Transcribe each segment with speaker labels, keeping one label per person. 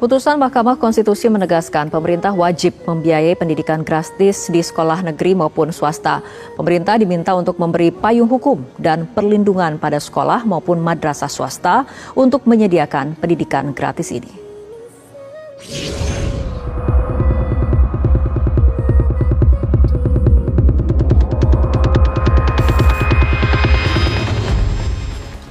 Speaker 1: Putusan Mahkamah Konstitusi menegaskan pemerintah wajib membiayai pendidikan gratis di sekolah negeri maupun swasta. Pemerintah diminta untuk memberi payung hukum dan perlindungan pada sekolah maupun madrasah swasta untuk menyediakan pendidikan gratis ini.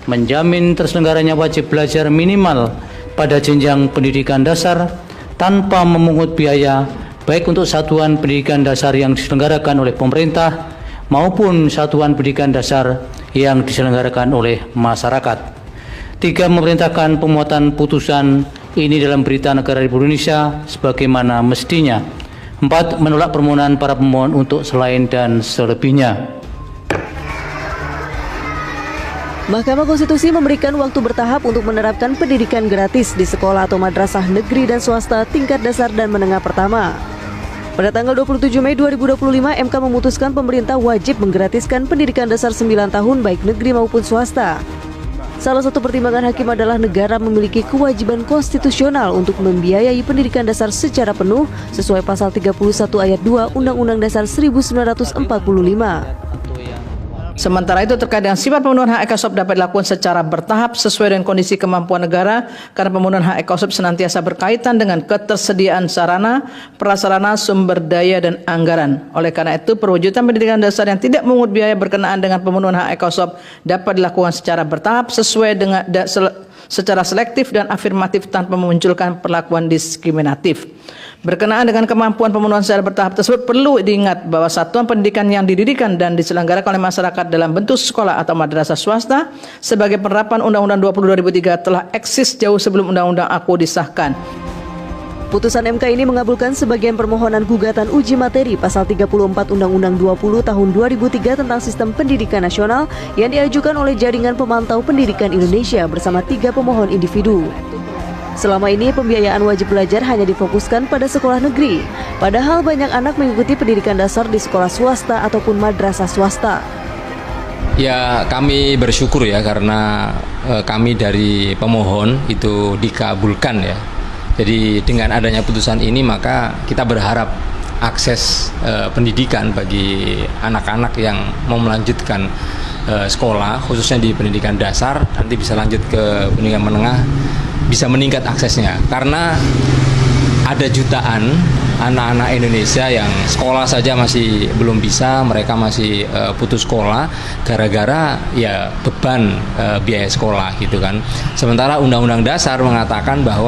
Speaker 2: Menjamin terselenggaranya wajib belajar minimal pada jenjang pendidikan dasar tanpa memungut biaya baik untuk satuan pendidikan dasar yang diselenggarakan oleh pemerintah maupun satuan pendidikan dasar yang diselenggarakan oleh masyarakat. 3. Memerintahkan pemuatan putusan ini dalam Berita Negara Republik Indonesia sebagaimana mestinya. 4. Menolak permohonan para pemohon untuk selain dan selebihnya.
Speaker 3: Mahkamah Konstitusi memberikan waktu bertahap untuk menerapkan pendidikan gratis di sekolah atau madrasah negeri dan swasta tingkat dasar dan menengah pertama. Pada tanggal 27 Mei 2025, MK memutuskan pemerintah wajib menggratiskan pendidikan dasar 9 tahun baik negeri maupun swasta. Salah satu pertimbangan hakim adalah negara memiliki kewajiban konstitusional untuk membiayai pendidikan dasar secara penuh sesuai pasal 31 ayat 2 Undang-Undang Dasar 1945.
Speaker 4: Sementara itu terkait dengan sifat pemenuhan hak EKSOP dapat dilakukan secara bertahap sesuai dengan kondisi kemampuan negara karena pemenuhan hak EKSOP senantiasa berkaitan dengan ketersediaan sarana, prasarana, sumber daya dan anggaran. Oleh karena itu perwujudan pendidikan dasar yang tidak memungut biaya berkenaan dengan pemenuhan hak EKSOP dapat dilakukan secara bertahap sesuai dengan secara selektif dan afirmatif tanpa memunculkan perlakuan diskriminatif. Berkenaan dengan kemampuan pemenuhan secara bertahap tersebut perlu diingat bahwa satuan pendidikan yang didirikan dan diselenggarakan oleh masyarakat dalam bentuk sekolah atau madrasah swasta sebagai penerapan Undang-Undang 20/2003 telah eksis jauh sebelum Undang-Undang AKU disahkan.
Speaker 3: Putusan MK ini mengabulkan sebagian permohonan gugatan uji materi pasal 34 Undang-Undang 20 tahun 2003 tentang sistem pendidikan nasional yang diajukan oleh Jaringan Pemantau Pendidikan Indonesia bersama 3 pemohon individu. Selama ini pembiayaan wajib belajar hanya difokuskan pada sekolah negeri, padahal banyak anak mengikuti pendidikan dasar di sekolah swasta ataupun madrasah swasta.
Speaker 5: Ya, kami bersyukur ya karena kami dari pemohon itu dikabulkan ya. Jadi dengan adanya putusan ini maka kita berharap akses pendidikan bagi anak-anak yang mau melanjutkan sekolah khususnya di pendidikan dasar nanti bisa lanjut ke pendidikan menengah bisa meningkat aksesnya karena ada jutaan anak-anak Indonesia yang sekolah saja masih belum bisa, mereka masih putus sekolah gara-gara ya beban biaya sekolah gitu kan. Sementara Undang-Undang Dasar mengatakan bahwa